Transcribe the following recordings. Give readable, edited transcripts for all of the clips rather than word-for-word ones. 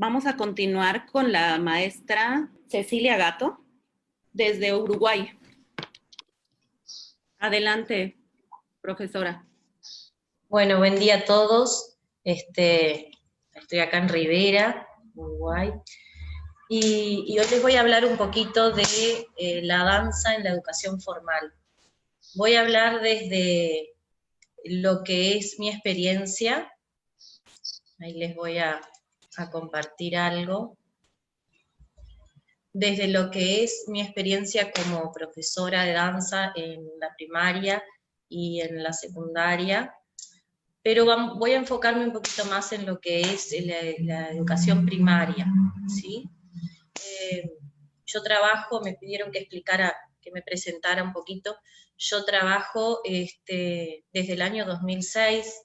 Vamos a continuar con la maestra Cecilia Gato desde Uruguay. Adelante, profesora. Bueno, buen día a todos. Estoy acá en Rivera, Uruguay, y hoy les voy a hablar un poquito de la danza en la educación formal. Voy a hablar desde lo que es mi experiencia. Ahí les voy a compartir algo. Desde lo que es mi experiencia como profesora de danza en la primaria y en la secundaria, pero voy a enfocarme un poquito más en lo que es la educación primaria, ¿sí? Yo trabajo, me pidieron que me presentara un poquito. Yo trabajo desde el año 2006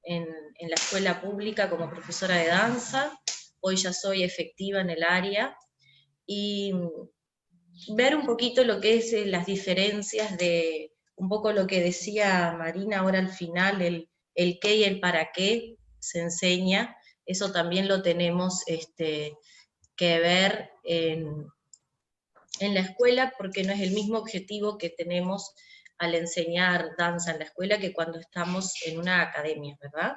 en la escuela pública como profesora de danza. Hoy ya soy efectiva en el área, y ver un poquito lo que es las diferencias de un poco lo que decía Marina ahora al final, el qué y el para qué se enseña. Eso también lo tenemos que ver en la escuela, porque no es el mismo objetivo que tenemos al enseñar danza en la escuela que cuando estamos en una academia, ¿verdad?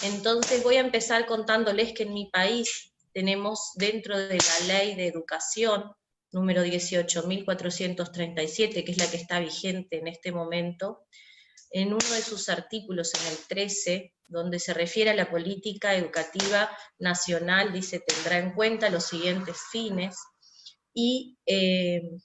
Entonces voy a empezar contándoles que en mi país tenemos, dentro de la Ley de Educación número 18.437, que es la que está vigente en este momento, en uno de sus artículos, en el 13, donde se refiere a la política educativa nacional, dice, tendrá en cuenta los siguientes fines, y en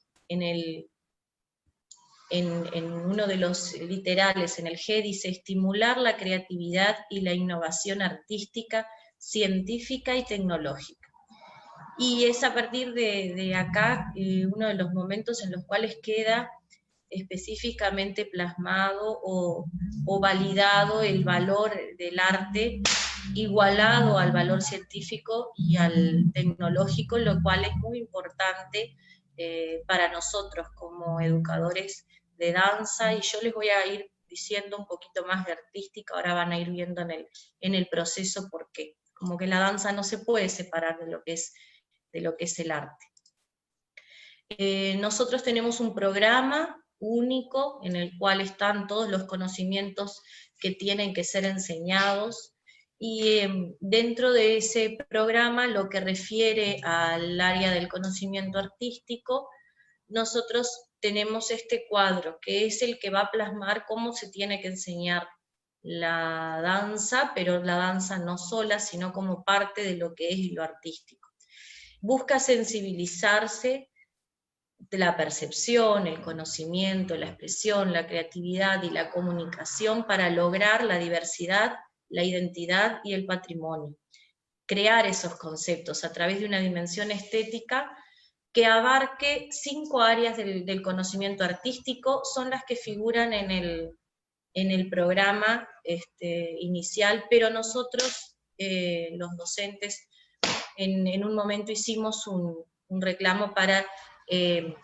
uno de los literales, en el G, dice, estimular la creatividad y la innovación artística, científica y tecnológica. Y es a partir de acá uno de los momentos en los cuales queda específicamente plasmado o validado el valor del arte, igualado al valor científico y al tecnológico, lo cual es muy importante para nosotros como educadores de danza, y yo les voy a ir diciendo un poquito más de artística, ahora van a ir viendo en el proceso por qué. Como que la danza no se puede separar de lo que es el arte. Nosotros tenemos un programa único en el cual están todos los conocimientos que tienen que ser enseñados, y dentro de ese programa, lo que refiere al área del conocimiento artístico, nosotros tenemos este cuadro, que es el que va a plasmar cómo se tiene que enseñar la danza, pero la danza no sola, sino como parte de lo que es lo artístico. Busca sensibilizarse de la percepción, el conocimiento, la expresión, la creatividad y la comunicación para lograr la diversidad, la identidad y el patrimonio. Crear esos conceptos a través de una dimensión estética que abarque 5 áreas del conocimiento artístico, son las que figuran en el programa inicial, pero nosotros, los docentes, en un momento hicimos un reclamo para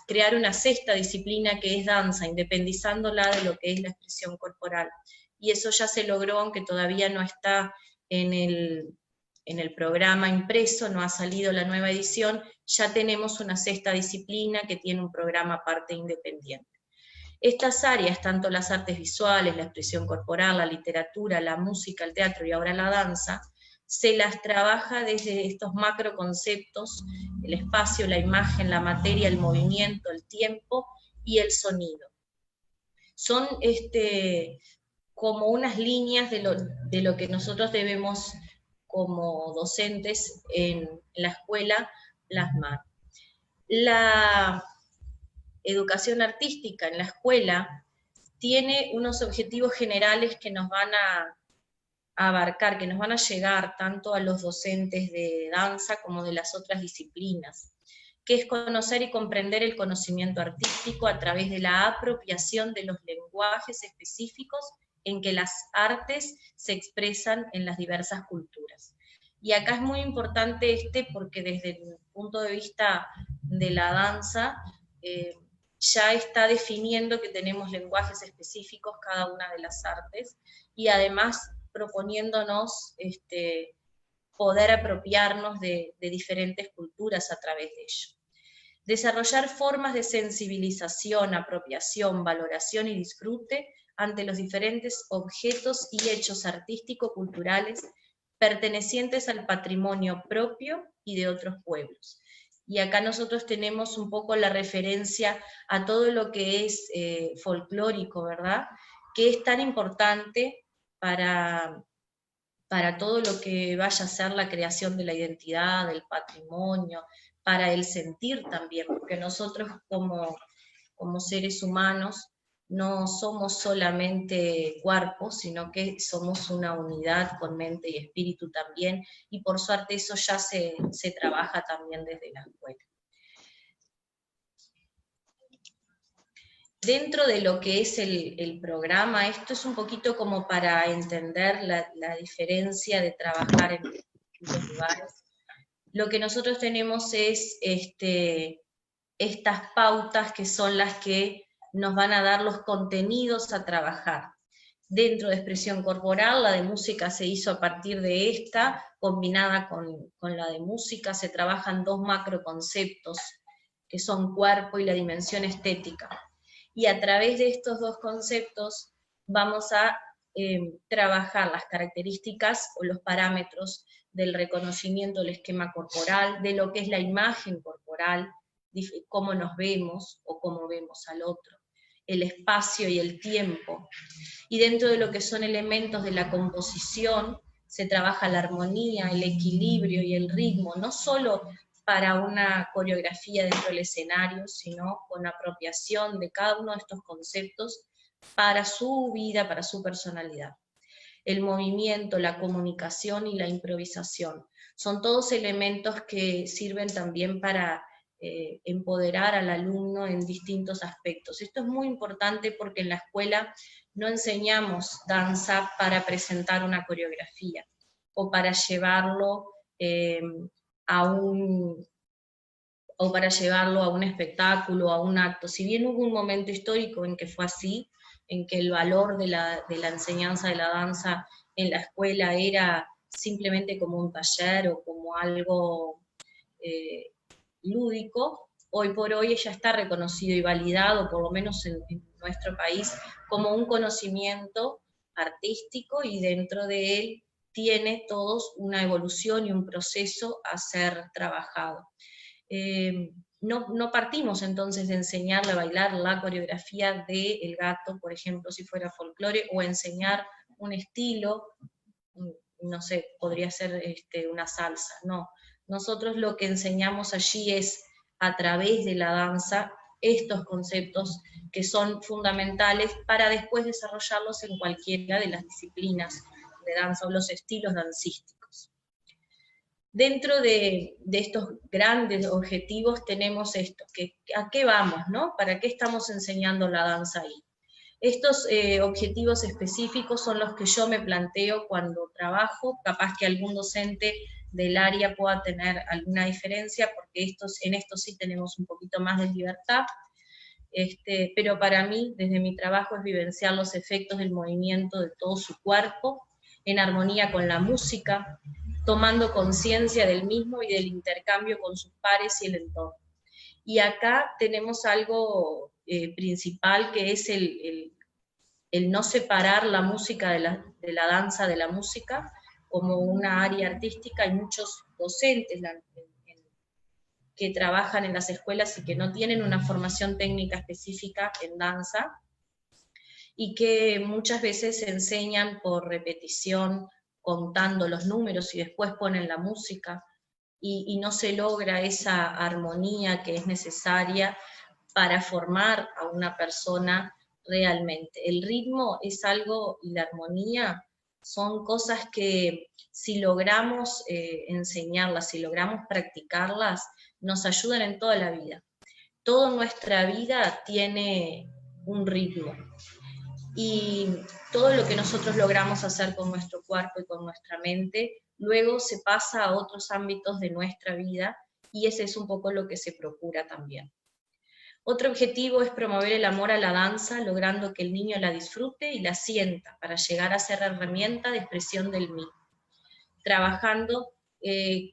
crear una sexta disciplina que es danza, independizándola de lo que es la expresión corporal. Y eso ya se logró, aunque todavía no está en el programa impreso, no ha salido la nueva edición, ya tenemos una sexta disciplina que tiene un programa aparte independiente. Estas áreas, tanto las artes visuales, la expresión corporal, la literatura, la música, el teatro y ahora la danza, se las trabaja desde estos macro conceptos: el espacio, la imagen, la materia, el movimiento, el tiempo y el sonido. Son como unas líneas de lo que nosotros debemos, como docentes en la escuela, plasmar. La educación artística en la escuela tiene unos objetivos generales que nos van a abarcar, que nos van a llegar tanto a los docentes de danza como de las otras disciplinas, que es conocer y comprender el conocimiento artístico a través de la apropiación de los lenguajes específicos en que las artes se expresan en las diversas culturas. Y acá es muy importante porque desde el punto de vista de la danza, ya está definiendo que tenemos lenguajes específicos cada una de las artes, y además proponiéndonos poder apropiarnos de diferentes culturas a través de ello. Desarrollar formas de sensibilización, apropiación, valoración y disfrute ante los diferentes objetos y hechos artístico-culturales pertenecientes al patrimonio propio y de otros pueblos. Y acá nosotros tenemos un poco la referencia a todo lo que es folclórico, ¿verdad? Que es tan importante para todo lo que vaya a ser la creación de la identidad, del patrimonio, para el sentir también, porque nosotros como seres humanos no somos solamente cuerpos, sino que somos una unidad con mente y espíritu también, y por suerte eso ya se trabaja también desde la escuela. Dentro de lo que es el programa, esto es un poquito como para entender la diferencia de trabajar en distintos lugares. Lo que nosotros tenemos es estas pautas que son las que nos van a dar los contenidos a trabajar. Dentro de expresión corporal, la de música se hizo a partir de esta, combinada con la de música, se trabajan dos macroconceptos, que son cuerpo y la dimensión estética. Y a través de estos dos conceptos vamos a trabajar las características o los parámetros del reconocimiento del esquema corporal, de lo que es la imagen corporal, cómo nos vemos o cómo vemos al otro, el espacio y el tiempo. Y dentro de lo que son elementos de la composición, se trabaja la armonía, el equilibrio y el ritmo, no solo para una coreografía dentro del escenario, sino con apropiación de cada uno de estos conceptos para su vida, para su personalidad. El movimiento, la comunicación y la improvisación. Son todos elementos que sirven también para empoderar al alumno en distintos aspectos. Esto es muy importante porque en la escuela no enseñamos danza para presentar una coreografía o para llevarlo a un espectáculo, a un acto. Si bien hubo un momento histórico en que fue así, en que el valor de la enseñanza de la danza en la escuela era simplemente como un taller o como algo lúdico, hoy por hoy ya está reconocido y validado, por lo menos en nuestro país, como un conocimiento artístico, y dentro de él tiene todos una evolución y un proceso a ser trabajado. No partimos entonces de enseñarle a bailar la coreografía de El Gato, por ejemplo, si fuera folclore, o enseñar un estilo, no sé, podría ser una salsa, no. Nosotros lo que enseñamos allí es, a través de la danza, estos conceptos que son fundamentales para después desarrollarlos en cualquiera de las disciplinas de danza o los estilos dancísticos. Dentro de estos grandes objetivos tenemos esto, ¿a qué vamos, no? ¿Para qué estamos enseñando la danza ahí? Estos objetivos específicos son los que yo me planteo cuando trabajo, capaz que algún docente del área pueda tener alguna diferencia, porque en esto sí tenemos un poquito más de libertad, pero para mí, desde mi trabajo, es vivenciar los efectos del movimiento de todo su cuerpo, en armonía con la música, tomando conciencia del mismo y del intercambio con sus pares y el entorno. Y acá tenemos algo principal, que es el no separar la música de la danza de la música como una área artística. Hay muchos docentes que trabajan en las escuelas y que no tienen una formación técnica específica en danza, y que muchas veces enseñan por repetición, contando los números y después ponen la música, y no se logra esa armonía que es necesaria para formar a una persona realmente. El ritmo es algo, y la armonía son cosas que si logramos enseñarlas, si logramos practicarlas, nos ayudan en toda la vida. Toda nuestra vida tiene un ritmo, y todo lo que nosotros logramos hacer con nuestro cuerpo y con nuestra mente, luego se pasa a otros ámbitos de nuestra vida, y ese es un poco lo que se procura también. Otro objetivo es promover el amor a la danza, logrando que el niño la disfrute y la sienta, para llegar a ser herramienta de expresión del mismo, trabajando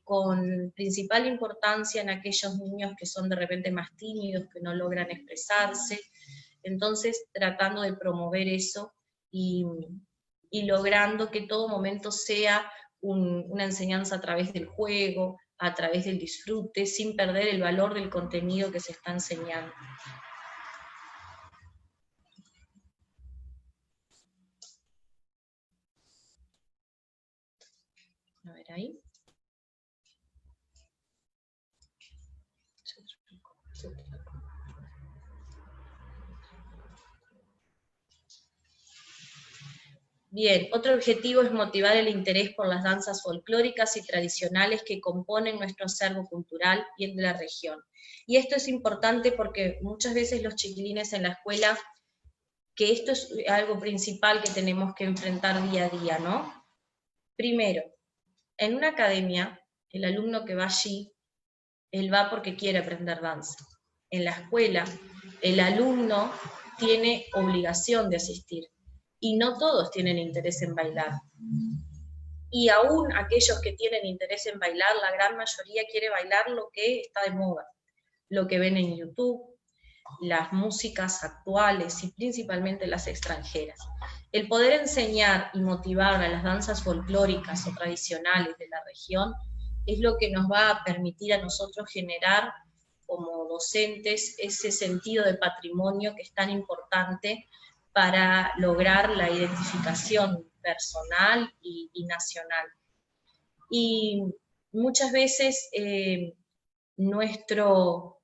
con principal importancia en aquellos niños que son de repente más tímidos, que no logran expresarse, entonces tratando de promover eso y logrando que todo momento sea una enseñanza a través del juego, a través del disfrute, sin perder el valor del contenido que se está enseñando. A ver ahí. Bien, otro objetivo es motivar el interés por las danzas folclóricas y tradicionales que componen nuestro acervo cultural y el de la región. Y esto es importante porque muchas veces los chiquilines en la escuela, que esto es algo principal que tenemos que enfrentar día a día, ¿no? Primero, en una academia, el alumno que va allí, él va porque quiere aprender danza. En la escuela, el alumno tiene obligación de asistir. Y no todos tienen interés en bailar. Y aún aquellos que tienen interés en bailar, la gran mayoría quiere bailar lo que está de moda, lo que ven en YouTube, las músicas actuales y principalmente las extranjeras. El poder enseñar y motivar a las danzas folclóricas o tradicionales de la región es lo que nos va a permitir a nosotros generar como docentes ese sentido de patrimonio que es tan importante para lograr la identificación personal y nacional. Y muchas veces nuestro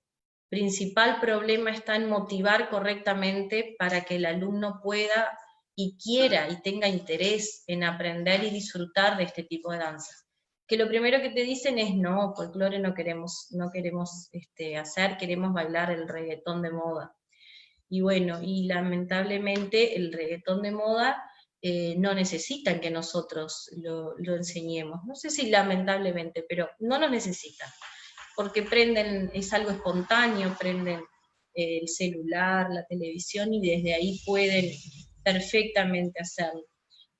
principal problema está en motivar correctamente para que el alumno pueda y quiera y tenga interés en aprender y disfrutar de este tipo de danza. Que lo primero que te dicen es, no, folclore no queremos hacer, queremos bailar el reggaetón de moda. Y bueno, y lamentablemente el reggaetón de moda no necesitan que nosotros lo enseñemos. No sé si lamentablemente, pero no lo necesitan, porque prenden, es algo espontáneo, prenden el celular, la televisión, y desde ahí pueden perfectamente hacerlo.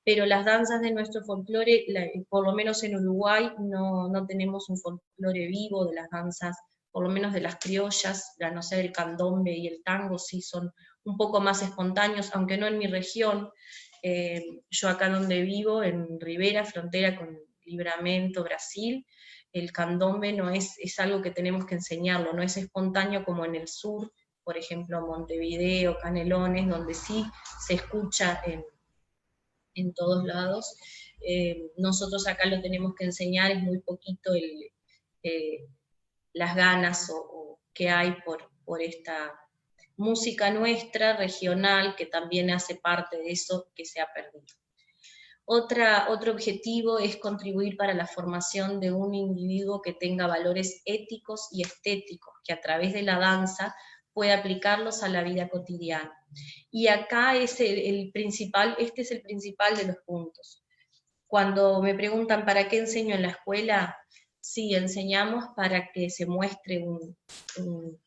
Pero las danzas de nuestro folclore, por lo menos en Uruguay, no tenemos un folclore vivo de las danzas, por lo menos de las criollas, a no ser el candombe y el tango, sí son un poco más espontáneos, aunque no en mi región. Yo acá donde vivo, en Rivera, frontera con Livramento, Brasil, el candombe no es algo que tenemos que enseñarlo, no es espontáneo como en el sur, por ejemplo Montevideo, Canelones, donde sí se escucha en todos lados. Nosotros acá lo tenemos que enseñar, es muy poquito las ganas que hay por esta música nuestra, regional, que también hace parte de eso que se ha perdido. Otro objetivo es contribuir para la formación de un individuo que tenga valores éticos y estéticos, que a través de la danza pueda aplicarlos a la vida cotidiana. Y acá es este es el principal de los puntos. Cuando me preguntan ¿para qué enseño en la escuela? Sí, enseñamos para que se muestre un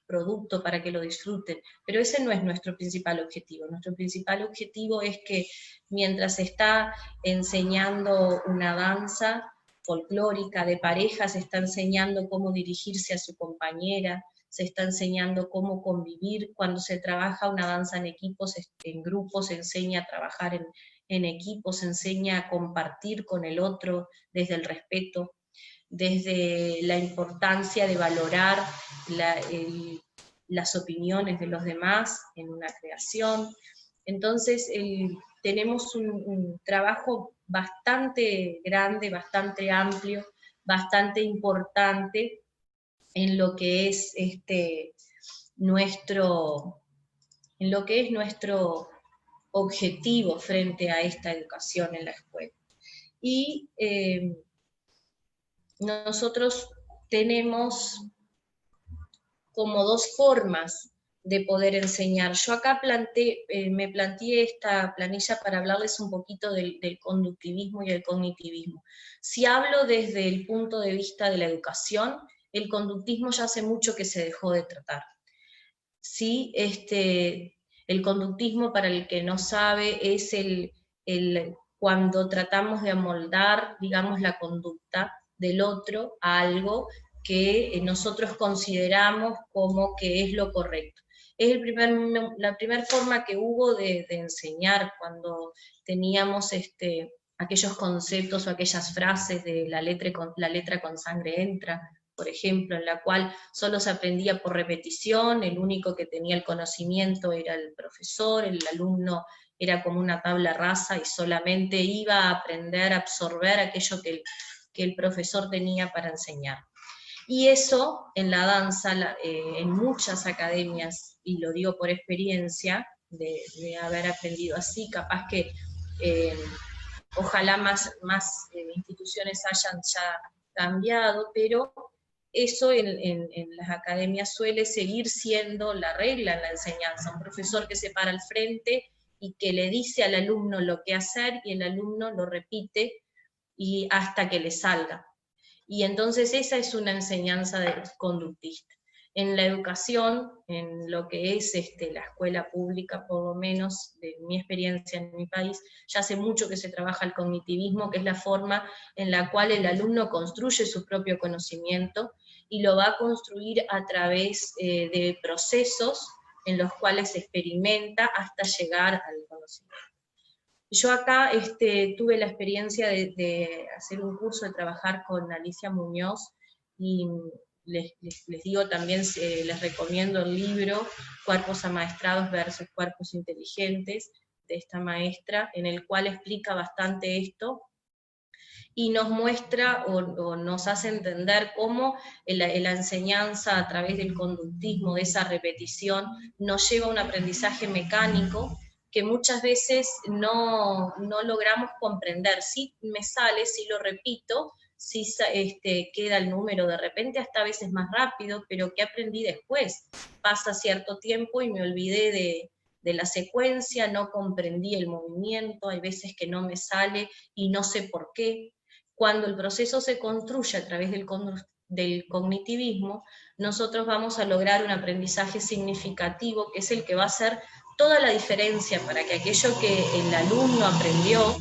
producto, para que lo disfruten, pero ese no es nuestro principal objetivo. Nuestro principal objetivo es que mientras se está enseñando una danza folclórica de pareja, se está enseñando cómo dirigirse a su compañera, se está enseñando cómo convivir. Cuando se trabaja una danza en equipos, en grupos, se enseña a trabajar en equipos, se enseña a compartir con el otro desde el respeto, desde la importancia de valorar las opiniones de los demás en una creación. Entonces tenemos un trabajo bastante grande, bastante amplio, bastante importante en lo que es nuestro objetivo frente a esta educación en la escuela. Y nosotros tenemos como dos formas de poder enseñar. Yo acá me planteé esta planilla para hablarles un poquito del conductivismo y el cognitivismo. Si hablo desde el punto de vista de la educación, el conductismo ya hace mucho que se dejó de tratar. Sí, el conductismo, para el que no sabe, es cuando tratamos de amoldar, digamos, la conducta del otro a algo que nosotros consideramos como que es lo correcto. Es la primera forma que hubo de enseñar cuando teníamos aquellos conceptos o aquellas frases de la letra con sangre entra, por ejemplo, en la cual solo se aprendía por repetición, el único que tenía el conocimiento era el profesor, el alumno era como una tabla rasa y solamente iba a aprender a absorber aquello que el profesor tenía para enseñar. Y eso en la danza, en muchas academias, y lo digo por experiencia, de haber aprendido así, capaz que ojalá más instituciones hayan ya cambiado, pero eso en las academias suele seguir siendo la regla en la enseñanza, un profesor que se para al frente y que le dice al alumno lo que hacer, y el alumno lo repite y hasta que le salga. Y entonces esa es una enseñanza conductista. En la educación, en lo que es la escuela pública, por lo menos de mi experiencia en mi país, ya hace mucho que se trabaja el cognitivismo, que es la forma en la cual el alumno construye su propio conocimiento, y lo va a construir a través de procesos en los cuales experimenta hasta llegar al conocimiento. Yo acá tuve la experiencia de hacer un curso, de trabajar con Alicia Muñoz, y les digo también, les recomiendo el libro Cuerpos Amaestrados versus Cuerpos Inteligentes, de esta maestra, en el cual explica bastante esto, y nos muestra o nos hace entender cómo la enseñanza a través del conductismo, de esa repetición, nos lleva a un aprendizaje mecánico, que muchas veces no logramos comprender. Si me sale, si lo repito, si queda el número de repente, hasta a veces más rápido, pero ¿qué aprendí después? Pasa cierto tiempo y me olvidé de la secuencia, no comprendí el movimiento, hay veces que no me sale y no sé por qué. Cuando el proceso se construye a través del cognitivismo, nosotros vamos a lograr un aprendizaje significativo, que es el que va a hacer toda la diferencia para que aquello que el alumno aprendió,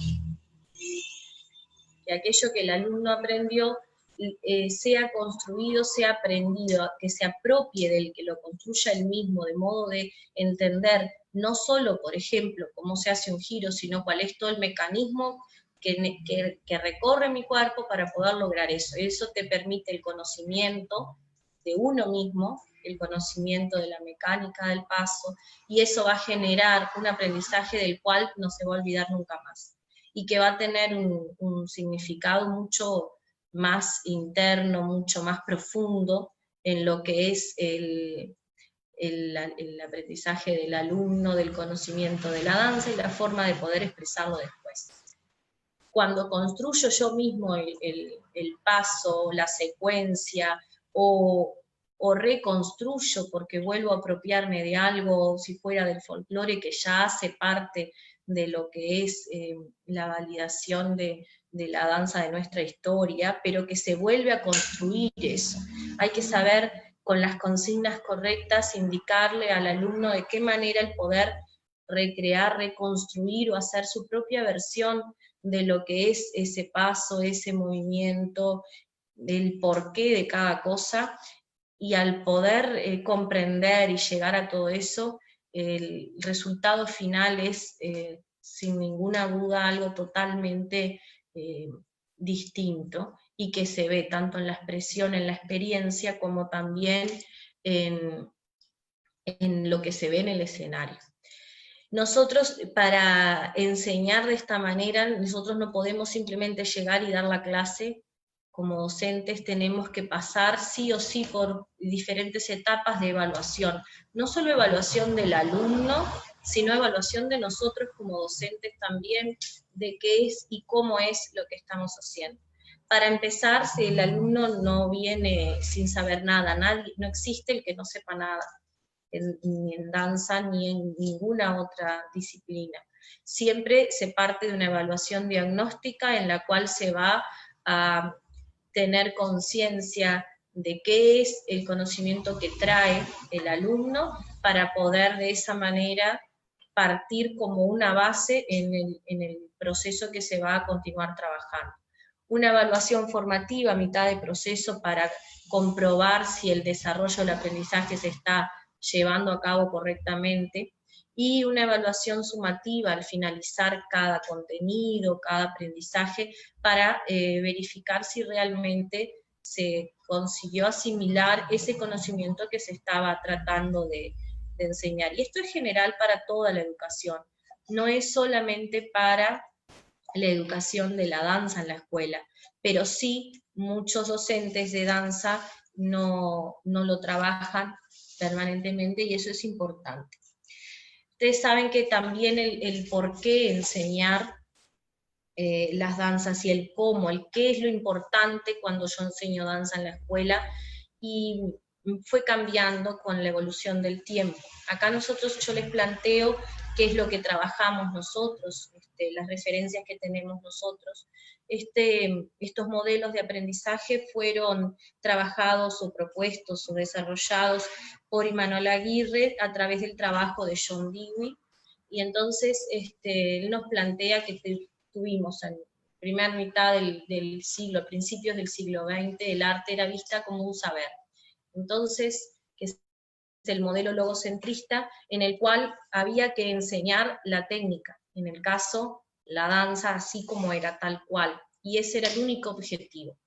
sea construido, sea aprendido, que se apropie del que lo construya él mismo, de modo de entender no solo, por ejemplo, cómo se hace un giro, sino cuál es todo el mecanismo que recorre mi cuerpo para poder lograr eso. Eso te permite el conocimiento de uno mismo, el conocimiento de la mecánica del paso, y eso va a generar un aprendizaje del cual no se va a olvidar nunca más, y que va a tener un significado mucho más interno, mucho más profundo en lo que es el aprendizaje del alumno, del conocimiento de la danza y la forma de poder expresarlo después. Cuando construyo yo mismo el paso, la secuencia, o reconstruyo porque vuelvo a apropiarme de algo, si fuera del folclore, que ya hace parte de lo que es la validación de la danza de nuestra historia, pero que se vuelve a construir eso. Hay que saber, con las consignas correctas, indicarle al alumno de qué manera el poder recrear, reconstruir o hacer su propia versión de lo que es ese paso, ese movimiento, el porqué de cada cosa, y al poder comprender y llegar a todo eso, el resultado final es, sin ninguna duda, algo totalmente distinto, y que se ve tanto en la expresión, en la experiencia, como también en lo que se ve en el escenario. Nosotros, para enseñar de esta manera, nosotros no podemos simplemente llegar y dar la clase. Como docentes tenemos que pasar sí o sí por diferentes etapas de evaluación. No solo evaluación del alumno, sino evaluación de nosotros como docentes también, de qué es y cómo es lo que estamos haciendo. Para empezar, si el alumno no viene sin saber nada, no existe el que no sepa nada, ni en danza, ni en ninguna otra disciplina. Siempre se parte de una evaluación diagnóstica en la cual se va a tener conciencia de qué es el conocimiento que trae el alumno, para poder de esa manera partir como una base en el proceso que se va a continuar trabajando. una evaluación formativa a mitad de proceso para comprobar si el desarrollo del aprendizaje se está llevando a cabo correctamente, y una evaluación sumativa al finalizar cada contenido, cada aprendizaje, para verificar si realmente se consiguió asimilar ese conocimiento que se estaba tratando de enseñar. Y esto es general para toda la educación, no es solamente para la educación de la danza en la escuela, pero sí muchos docentes de danza no lo trabajan permanentemente, y eso es importante. Ustedes saben que también el por qué enseñar las danzas y el cómo, el qué es lo importante cuando yo enseño danza en la escuela, y fue cambiando con la evolución del tiempo. Acá yo les planteo qué es lo que trabajamos nosotros, las referencias que tenemos nosotros. Estos modelos de aprendizaje fueron trabajados o propuestos o desarrollados por Imanol Aguirre a través del trabajo de John Dewey, y entonces él nos plantea que tuvimos en primera mitad del siglo, a principios del siglo XX, el arte era vista como un saber. Entonces, que es el modelo logocentrista, en el cual había que enseñar la técnica, en el caso, la danza así como era, tal cual, y ese era el único objetivo.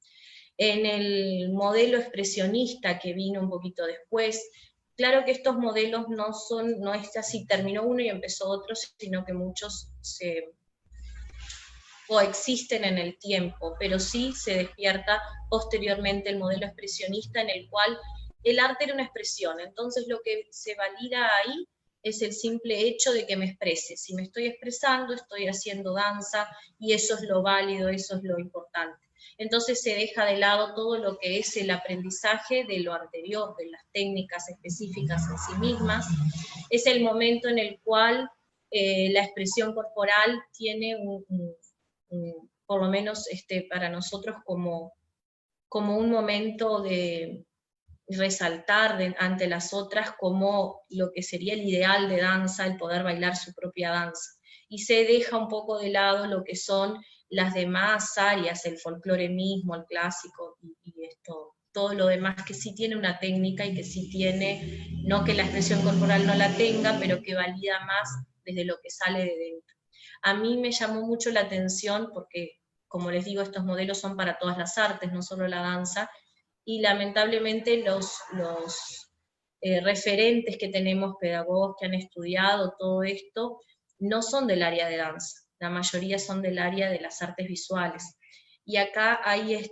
En el modelo expresionista, que vino un poquito después, claro que estos modelos no es así, terminó uno y empezó otro, sino que muchos se coexisten en el tiempo, pero sí se despierta posteriormente el modelo expresionista, en el cual el arte era una expresión. Entonces lo que se valida ahí es el simple hecho de que me exprese. Si me estoy expresando, estoy haciendo danza, y eso es lo válido, eso es lo importante. Entonces se deja de lado todo lo que es el aprendizaje de lo anterior, de las técnicas específicas en sí mismas. Es el momento en el cual la expresión corporal tiene por lo menos para nosotros como un momento de resaltar ante las otras, como lo que sería el ideal de danza, el poder bailar su propia danza. Y se deja un poco de lado lo que son las demás áreas, el folclore mismo, el clásico, y todo lo demás que sí tiene una técnica y que sí tiene, no que la expresión corporal no la tenga, pero que valida más desde lo que sale de dentro. A mí me llamó mucho la atención porque, como les digo, estos modelos son para todas las artes, no solo la danza, y lamentablemente los referentes que tenemos, pedagogos que han estudiado todo esto, no son del área de danza, la mayoría son del área de las artes visuales. Y acá hay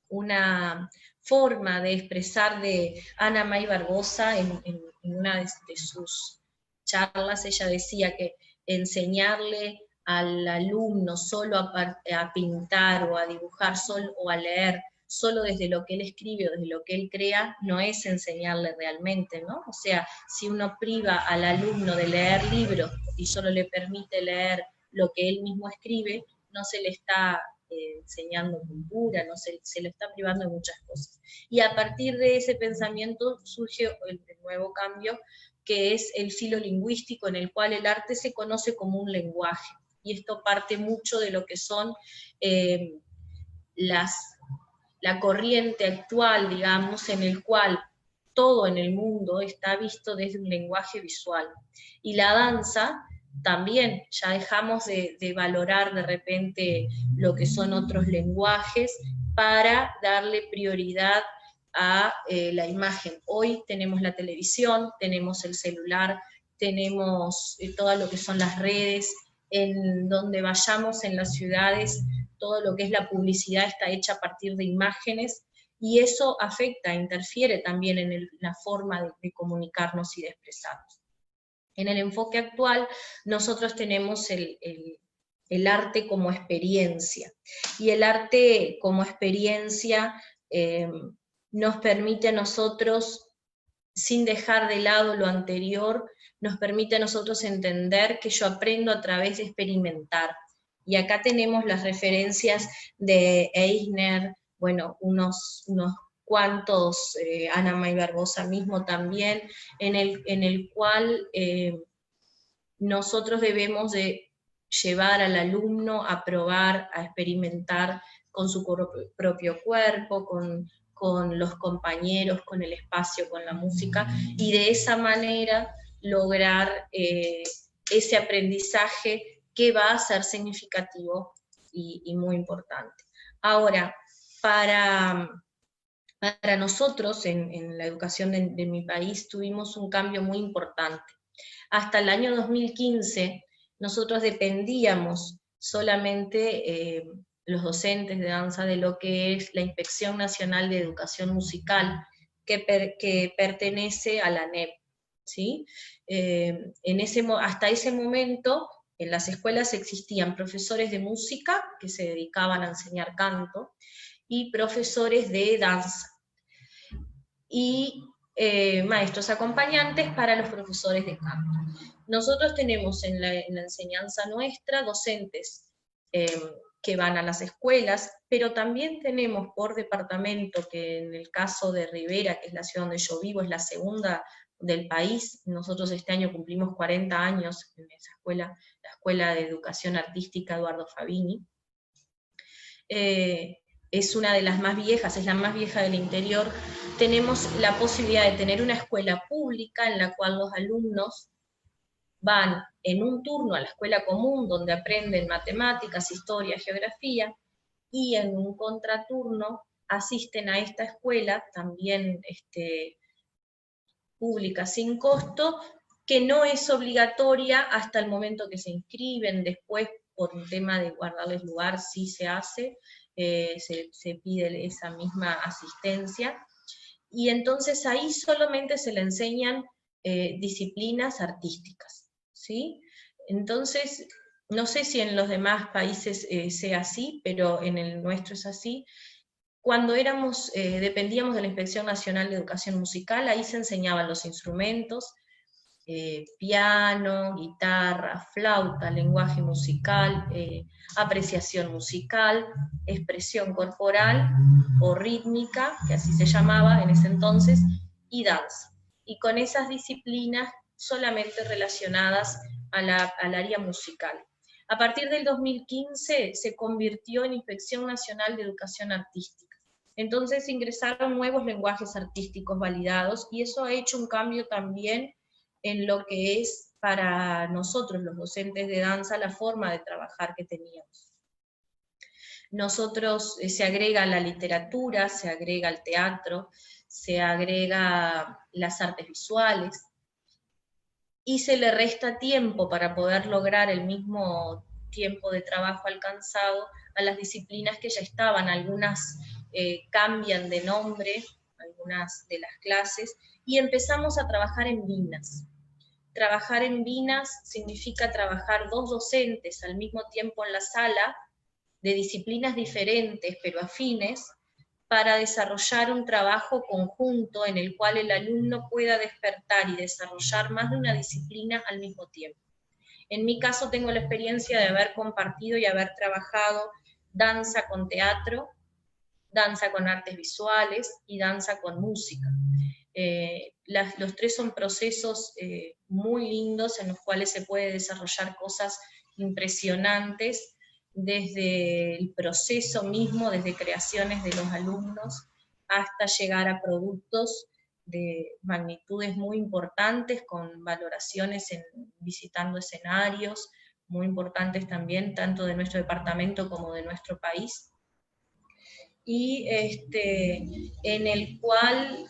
una forma de expresar de Ana May Barbosa en una de sus charlas. Ella decía que enseñarle al alumno solo a pintar o a dibujar o a leer solo desde lo que él escribe o desde lo que él crea, no es enseñarle realmente, ¿no? O sea, si uno priva al alumno de leer libros y solo le permite leer lo que él mismo escribe, no se le está enseñando cultura, no se le está privando de muchas cosas. Y a partir de ese pensamiento surge el nuevo cambio, que es el filo lingüístico, en el cual el arte se conoce como un lenguaje. Y esto parte mucho de lo que son la corriente actual, digamos, en el cual todo en el mundo está visto desde un lenguaje visual. Y la danza también, ya dejamos de valorar de repente lo que son otros lenguajes para darle prioridad a la imagen. Hoy tenemos la televisión, tenemos el celular, tenemos todo lo que son las redes, en donde vayamos en las ciudades, todo lo que es la publicidad está hecha a partir de imágenes, y eso afecta, interfiere también en la forma de comunicarnos y de expresarnos. En el enfoque actual, nosotros tenemos el arte como experiencia, y el arte como experiencia nos permite a nosotros, sin dejar de lado lo anterior, nos permite a nosotros entender que yo aprendo a través de experimentar. Y acá tenemos las referencias de Eisner, bueno, unos cuantos, Ana May Barbosa mismo también, en el cual nosotros debemos de llevar al alumno a probar, a experimentar con su propio cuerpo, con los compañeros, con el espacio, con la música, y de esa manera lograr ese aprendizaje que va a ser significativo y muy importante. Ahora, para nosotros en la educación de mi país tuvimos un cambio muy importante. Hasta el año 2015 nosotros dependíamos solamente los docentes de danza de lo que es la Inspección Nacional de Educación Musical, que pertenece a la ANEP, ¿sí? Hasta ese momento en las escuelas existían profesores de música que se dedicaban a enseñar canto, y profesores de danza, y maestros acompañantes para los profesores de canto. Nosotros tenemos en la enseñanza nuestra docentes que van a las escuelas, pero también tenemos por departamento, que en el caso de Rivera, que es la ciudad donde yo vivo, es la segunda del país. Nosotros este año cumplimos 40 años en esa escuela, la Escuela de Educación Artística Eduardo Fabini. Es una de las más viejas, es la más vieja del interior. Tenemos la posibilidad de tener una escuela pública en la cual los alumnos van en un turno a la escuela común, donde aprenden matemáticas, historia, geografía, y en un contraturno asisten a esta escuela, también pública sin costo, que no es obligatoria hasta el momento que se inscriben. Después, por un tema de guardarles lugar, sí se hace, se pide esa misma asistencia, y entonces ahí solamente se le enseñan disciplinas artísticas, ¿sí? Entonces, no sé si en los demás países sea así, pero en el nuestro es así. Cuando dependíamos de la Inspección Nacional de Educación Musical, ahí se enseñaban los instrumentos, piano, guitarra, flauta, lenguaje musical, apreciación musical, expresión corporal o rítmica, que así se llamaba en ese entonces, y danza. Y con esas disciplinas solamente relacionadas al área musical. A partir del 2015 se convirtió en Inspección Nacional de Educación Artística. Entonces ingresaron nuevos lenguajes artísticos validados, y eso ha hecho un cambio también en lo que es para nosotros, los docentes de danza, la forma de trabajar que teníamos. Nosotros se agrega la literatura, se agrega el teatro, se agrega las artes visuales, y se le resta tiempo para poder lograr el mismo tiempo de trabajo alcanzado a las disciplinas que ya estaban. Algunas cambian de nombre, algunas de las clases, y empezamos a trabajar en binas. Trabajar en binas significa trabajar dos docentes al mismo tiempo en la sala, de disciplinas diferentes pero afines, para desarrollar un trabajo conjunto en el cual el alumno pueda despertar y desarrollar más de una disciplina al mismo tiempo. En mi caso tengo la experiencia de haber compartido y haber trabajado danza con teatro, danza con artes visuales y danza con música. Los tres son procesos muy lindos en los cuales se puede desarrollar cosas impresionantes, desde el proceso mismo, desde creaciones de los alumnos, hasta llegar a productos de magnitudes muy importantes, con valoraciones visitando escenarios muy importantes también, tanto de nuestro departamento como de nuestro país, y en el cual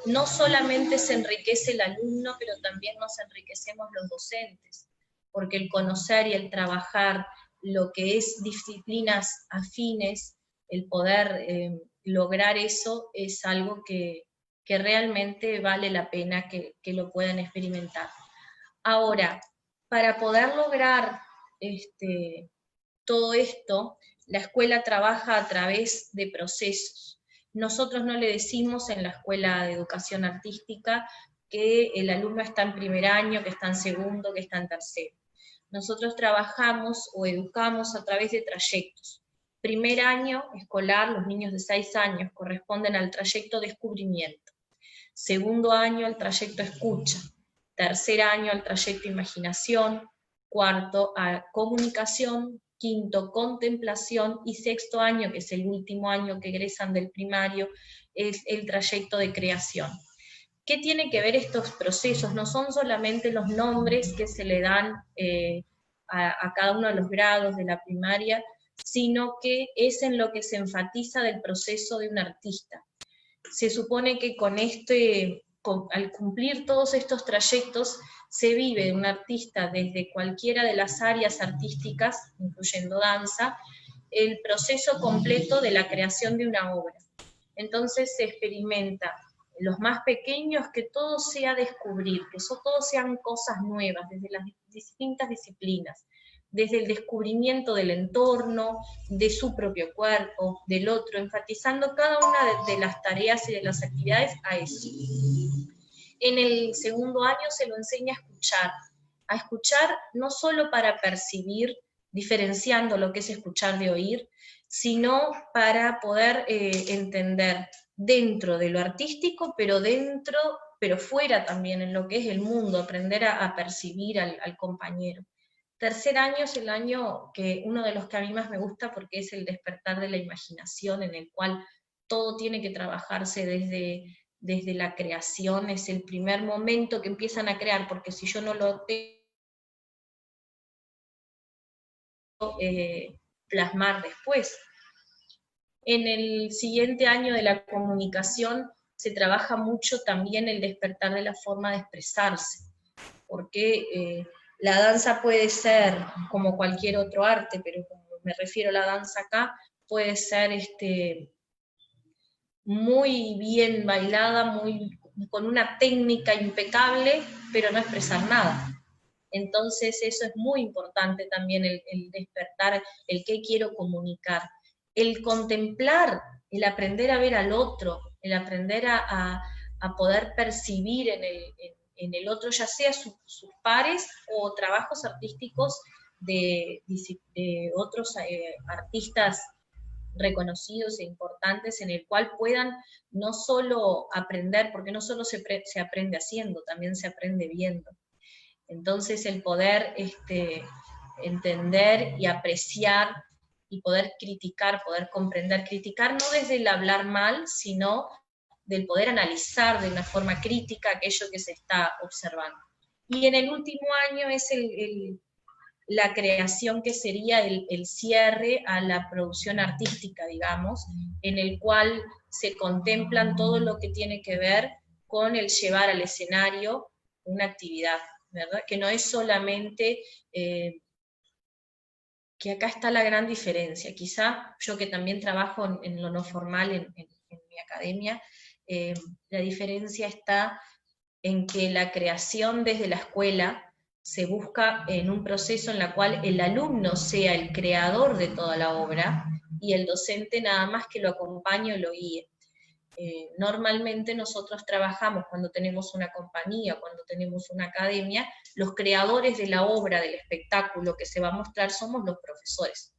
no solamente se enriquece el alumno, pero también nos enriquecemos los docentes, porque el conocer y el trabajar lo que es disciplinas afines, el poder lograr eso, es algo que realmente vale la pena que lo puedan experimentar. Ahora, para poder lograr todo esto, la escuela trabaja a través de procesos. Nosotros no le decimos en la Escuela de Educación Artística que el alumno está en primer año, que está en segundo, que está en tercero. Nosotros trabajamos o educamos a través de trayectos. Primer año escolar, los niños de 6 años corresponden al trayecto descubrimiento. Segundo año al trayecto escucha. Tercer año al trayecto imaginación. cuarto a comunicación, quinto contemplación, y sexto año, que es el último año que egresan del primario, es el trayecto de creación. ¿Qué tiene que ver estos procesos? No son solamente los nombres que se le dan a cada uno de los grados de la primaria, sino que es en lo que se enfatiza del proceso de un artista. Se supone que al cumplir todos estos trayectos, se vive de un artista desde cualquiera de las áreas artísticas, incluyendo danza, el proceso completo de la creación de una obra. Entonces se experimenta los más pequeños, que todo sea descubrir, que todos sean cosas nuevas, desde las distintas disciplinas, desde el descubrimiento del entorno, de su propio cuerpo, del otro, enfatizando cada una de las tareas y de las actividades a eso. En el segundo año se lo enseña a escuchar no solo para percibir, diferenciando lo que es escuchar de oír, sino para poder entender dentro de lo artístico, pero fuera también, en lo que es el mundo, aprender a percibir al compañero. Tercer año es el año uno de los que a mí más me gusta, porque es el despertar de la imaginación, en el cual todo tiene que trabajarse desde la creación. Es el primer momento que empiezan a crear, porque si yo no lo tengo plasmar después. En el siguiente año de la comunicación se trabaja mucho también el despertar de la forma de expresarse, porque la danza puede ser como cualquier otro arte, pero como me refiero a la danza acá, puede ser muy bien bailada, con una técnica impecable, pero no expresar nada. Entonces eso es muy importante también, el despertar, el qué quiero comunicar, el contemplar, el aprender a ver al otro, el aprender a poder percibir en el otro, ya sea sus pares o trabajos artísticos de otros artistas reconocidos e importantes, en el cual puedan no solo aprender, porque no solo se aprende haciendo, también se aprende viendo. Entonces el poder entender y apreciar y poder criticar, poder comprender, criticar no desde el hablar mal, sino del poder analizar de una forma crítica aquello que se está observando. Y en el último año es la creación, que sería el cierre a la producción artística, digamos, en el cual se contemplan todo lo que tiene que ver con el llevar al escenario una actividad, ¿verdad? Que no es solamente, que acá está la gran diferencia, quizá yo que también trabajo en lo no formal en mi academia, la diferencia está en que la creación desde la escuela se busca en un proceso en el cual el alumno sea el creador de toda la obra, y el docente nada más que lo acompañe o lo guíe. Normalmente nosotros trabajamos, cuando tenemos una compañía, cuando tenemos una academia, los creadores de la obra, del espectáculo que se va a mostrar, somos los profesores,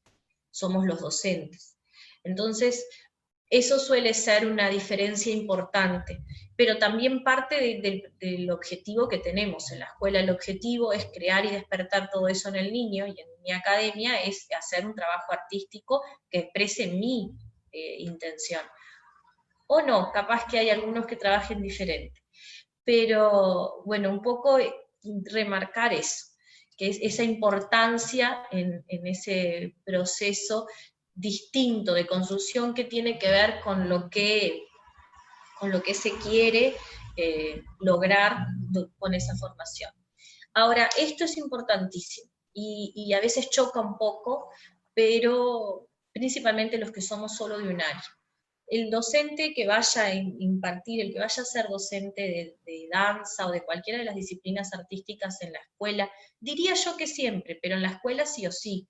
somos los docentes. Entonces, eso suele ser una diferencia importante, pero también parte del objetivo que tenemos en la escuela. El objetivo es crear y despertar todo eso en el niño, y en mi academia es hacer un trabajo artístico que exprese mi intención. O no, capaz que hay algunos que trabajen diferente. Pero bueno, un poco remarcar eso, que es esa importancia en ese proceso distinto de construcción que tiene que ver con lo que se quiere lograr con esa formación. Ahora, esto es importantísimo, y a veces choca un poco, pero principalmente los que somos solo de un área. El docente que vaya a impartir, el que vaya a ser docente de danza o de cualquiera de las disciplinas artísticas en la escuela, diría yo que siempre, pero en la escuela sí o sí,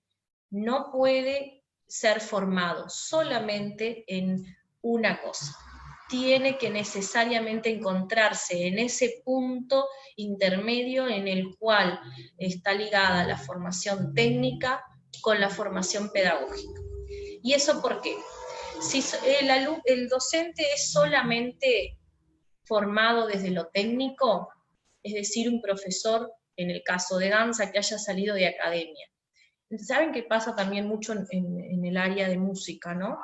no puede ser formado solamente en una cosa. Tiene que necesariamente encontrarse en ese punto intermedio en el cual está ligada la formación técnica con la formación pedagógica. ¿Y eso por qué? Si el docente es solamente formado desde lo técnico, es decir, un profesor en el caso de danza, que haya salido de academia. ¿Saben qué pasa también mucho en el área de música, no?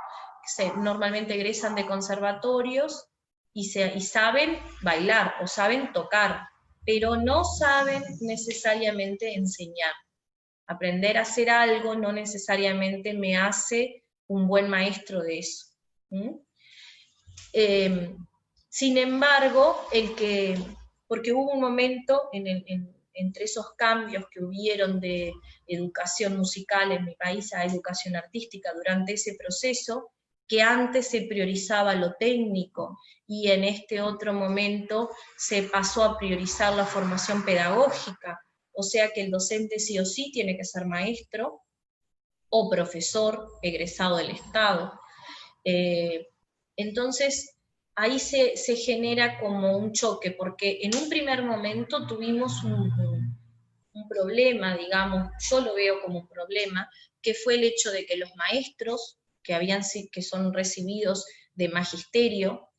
Normalmente egresan de conservatorios y saben bailar o saben tocar, pero no saben necesariamente enseñar. Aprender a hacer algo no necesariamente me hace un buen maestro de eso. Sin embargo, porque hubo un momento entre esos cambios que hubieron de educación musical en mi país a educación artística durante ese proceso, que antes se priorizaba lo técnico y en este otro momento se pasó a priorizar la formación pedagógica, o sea que el docente sí o sí tiene que ser maestro o profesor egresado del Estado. Entonces, ahí se genera como un choque, porque en un primer momento tuvimos un problema, digamos, yo lo veo como un problema, que fue el hecho de que los maestros que son recibidos de magisterio,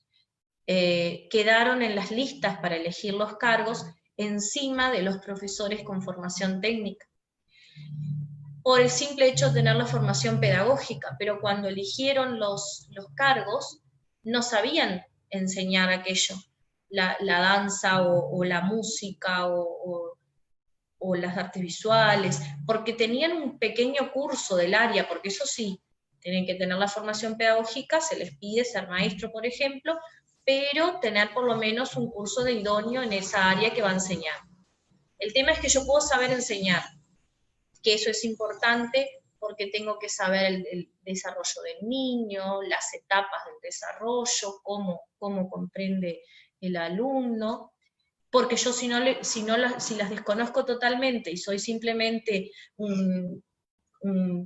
quedaron en las listas para elegir los cargos encima de los profesores con formación técnica, por el simple hecho de tener la formación pedagógica, pero cuando eligieron los cargos, no sabían enseñar aquello, la danza o la música o las artes visuales, porque tenían un pequeño curso del área, porque eso sí, tienen que tener la formación pedagógica, se les pide ser maestro, por ejemplo, pero tener por lo menos un curso de idóneo en esa área que va a enseñar. El tema es que yo puedo saber enseñar, que eso es importante porque tengo que saber el desarrollo del niño, las etapas del desarrollo, cómo comprende el alumno, porque yo si las desconozco totalmente y soy simplemente un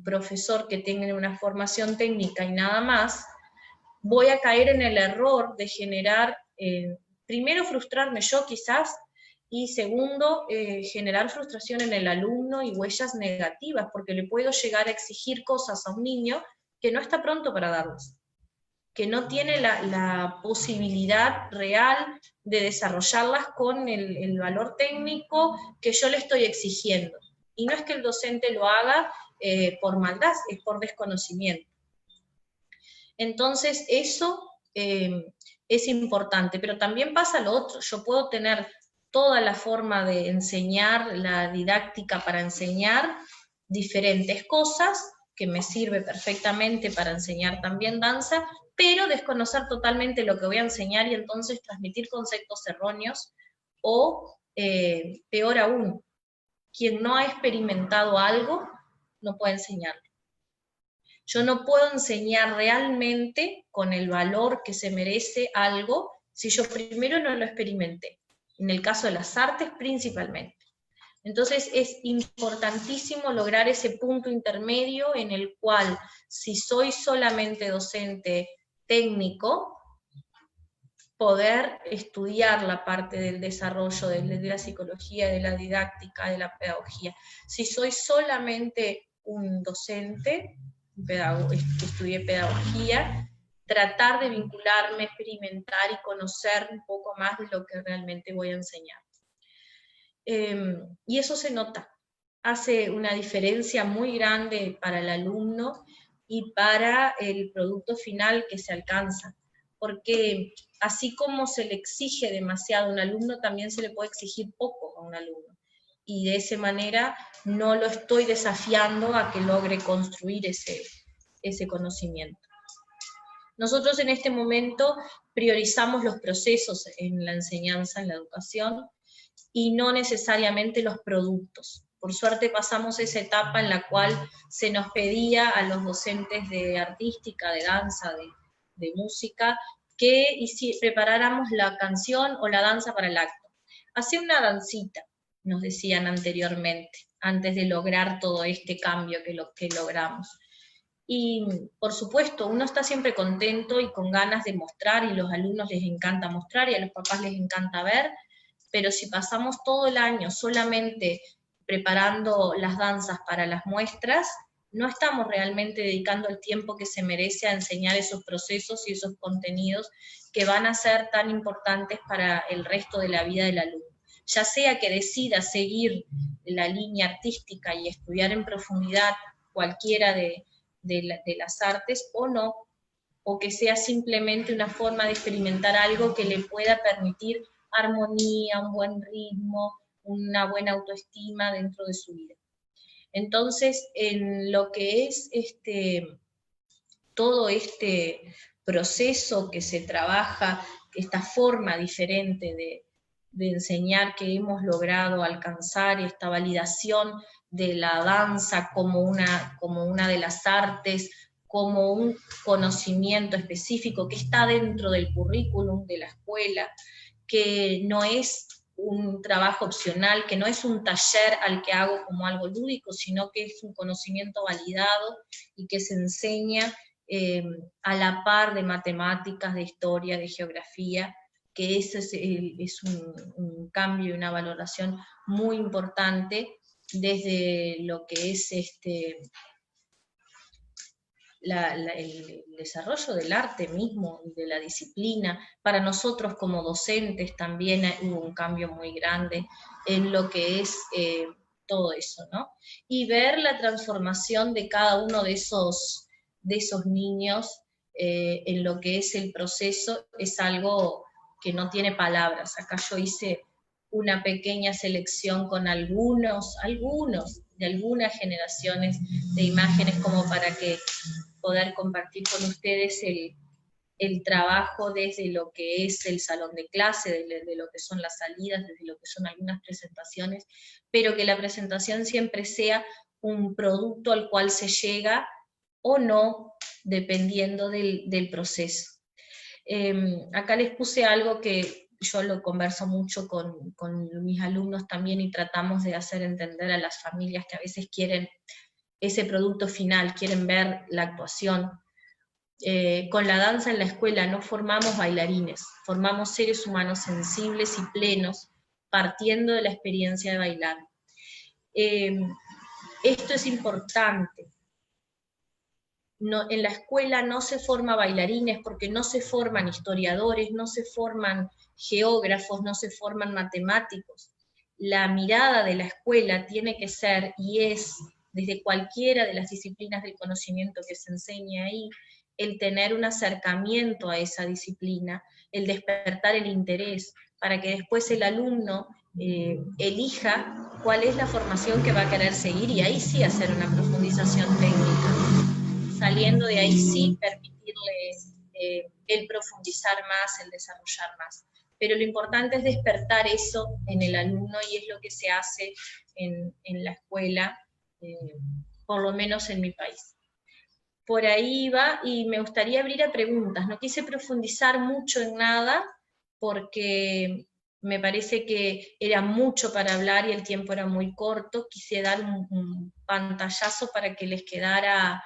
profesor que tenga una formación técnica y nada más, voy a caer en el error de generar, primero frustrarme yo quizás, y segundo, generar frustración en el alumno y huellas negativas, porque le puedo llegar a exigir cosas a un niño que no está pronto para darlas, que no tiene la posibilidad real de desarrollarlas con el valor técnico que yo le estoy exigiendo. Y no es que el docente lo haga por maldad, es por desconocimiento. Entonces eso es importante, pero también pasa lo otro, yo puedo tener toda la forma de enseñar, la didáctica para enseñar diferentes cosas, que me sirve perfectamente para enseñar también danza, pero desconocer totalmente lo que voy a enseñar y entonces transmitir conceptos erróneos, o peor aún, quien no ha experimentado algo no puede enseñarlo. Yo no puedo enseñar realmente con el valor que se merece algo si yo primero no lo experimenté, en el caso de las artes principalmente. Entonces es importantísimo lograr ese punto intermedio en el cual, si soy solamente docente técnico, poder estudiar la parte del desarrollo de la psicología, de la didáctica, de la pedagogía. Si soy solamente un docente, que estudié pedagogía, tratar de vincularme, experimentar y conocer un poco más de lo que realmente voy a enseñar. Y eso se nota, hace una diferencia muy grande para el alumno y para el producto final que se alcanza, porque así como se le exige demasiado a un alumno, también se le puede exigir poco a un alumno, y de esa manera no lo estoy desafiando a que logre construir ese conocimiento. Nosotros en este momento priorizamos los procesos en la enseñanza, en la educación, y no necesariamente los productos. Por suerte pasamos esa etapa en la cual se nos pedía a los docentes de artística, de danza, de música, que preparáramos la canción o la danza para el acto. Hacé una dancita, nos decían anteriormente, antes de lograr todo este cambio que logramos. Y por supuesto, uno está siempre contento y con ganas de mostrar, y a los alumnos les encanta mostrar, y a los papás les encanta ver, pero si pasamos todo el año solamente preparando las danzas para las muestras, no estamos realmente dedicando el tiempo que se merece a enseñar esos procesos y esos contenidos que van a ser tan importantes para el resto de la vida del alumno. ya sea que decida seguir la línea artística y estudiar en profundidad cualquiera de las artes o no, o que sea simplemente una forma de experimentar algo que le pueda permitir armonía, un buen ritmo, una buena autoestima dentro de su vida. Entonces, en lo que es todo este proceso que se trabaja, esta forma diferente de enseñar que hemos logrado alcanzar esta validación de la danza como una de las artes, como un conocimiento específico que está dentro del currículum de la escuela, que no es un trabajo opcional, que no es un taller al que hago como algo lúdico, sino que es un conocimiento validado y que se enseña a la par de matemáticas, de historia, de geografía, que ese es un cambio y una valoración muy importante desde lo que es el desarrollo del arte mismo, de la disciplina. Para nosotros como docentes también hubo un cambio muy grande en lo que es todo eso, ¿no? Y ver la transformación de cada uno de esos niños en lo que es el proceso es algo que no tiene palabras. Acá yo hice una pequeña selección con algunos de algunas generaciones de imágenes como para que poder compartir con ustedes el trabajo desde lo que es el salón de clase, de lo que son las salidas, desde lo que son algunas presentaciones, pero que la presentación siempre sea un producto al cual se llega o no, dependiendo del proceso. Acá les puse algo que yo lo converso mucho con mis alumnos también y tratamos de hacer entender a las familias que a veces quieren ese producto final, quieren ver la actuación. Con la danza en la escuela no formamos bailarines, formamos seres humanos sensibles y plenos, partiendo de la experiencia de bailar. Esto es importante. No, en la escuela no se forma bailarines porque no se forman historiadores, no se forman geógrafos, no se forman matemáticos. La mirada de la escuela tiene que ser, y es, desde cualquiera de las disciplinas del conocimiento que se enseña ahí, el tener un acercamiento a esa disciplina, el despertar el interés, para que después el alumno elija cuál es la formación que va a querer seguir, y ahí sí hacer una profundización técnica. Saliendo de ahí sí permitirle el profundizar más, el desarrollar más. Pero lo importante es despertar eso en el alumno y es lo que se hace en la escuela, por lo menos en mi país. Por ahí va, y me gustaría abrir a preguntas. No quise profundizar mucho en nada porque me parece que era mucho para hablar y el tiempo era muy corto. Quise dar un pantallazo para que les quedara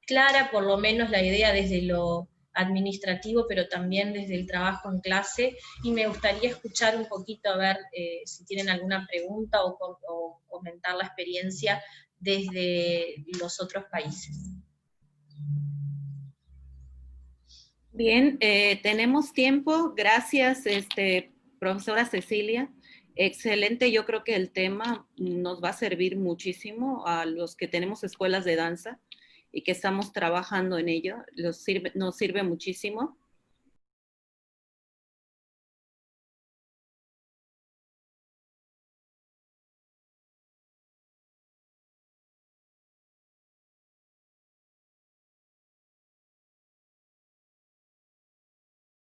clara por lo menos la idea desde lo administrativo, pero también desde el trabajo en clase, y me gustaría escuchar un poquito, a ver si tienen alguna pregunta o comentar la experiencia desde los otros países. Bien, tenemos tiempo. Gracias, profesora Cecilia. Excelente, yo creo que el tema nos va a servir muchísimo a los que tenemos escuelas de danza y que estamos trabajando en ello, nos sirve muchísimo.